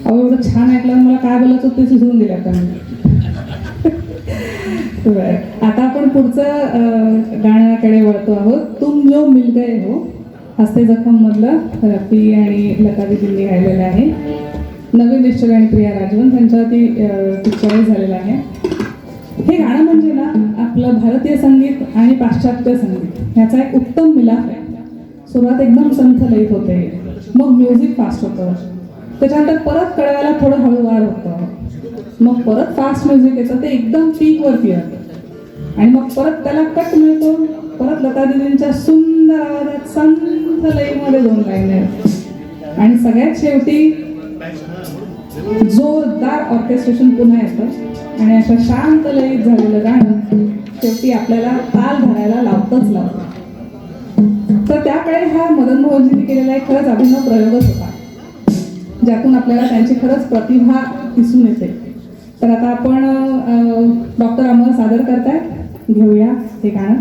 अहो एवढं छान ऐकलं, मला काय बोलायचं ते सुचवून दिलं आता मी. आता आपण पुढचं गाण्याकडे वळतो आहोत. तुम जो मिल गए हो, हस्ते जखम मधलं रफी आणि लता दीदींनी गायलेलं आहे. नवीन निश्चल आणि प्रिया राजवन त्यांच्यावरती पिक्चराईज झालेलं आहे. हे गाणं म्हणजे ना आपलं भारतीय संगीत आणि पाश्चात्य संगीत ह्याचा एक उत्तम मिलाप आहे. सुरुवात एकदम संथ लयीत होते, मग म्युझिक फास्ट होतं, त्याच्यानंतर परत कळवायला थोडं हळूवार होतं, मग परत फास्ट म्युझिक येतं, ते एकदम पीकवरती येतं आणि मग परत त्याला कट मिळतो. परत लता दीदींच्या सुंदर आवाजात संथ लयीमध्ये 2 लाईन आहेत आणि सगळ्यात शेवटी जोरदार ऑर्केस्ट्रेशन पुन्हा येतं आणि अशा शांत लयीत झालेलं गाणं शेवटी आपल्याला ताल धरायला लावतच लावतं. तर त्याकडे हा मदन मोहनजींनी केलेला एक खरंच अभिनव प्रयोगच होता, ज्यातून आपल्याला त्यांची खरंच प्रतिभा दिसून येते. तर आता आपण डॉक्टर अमर सादर करतायत, घेऊया हे गाणं.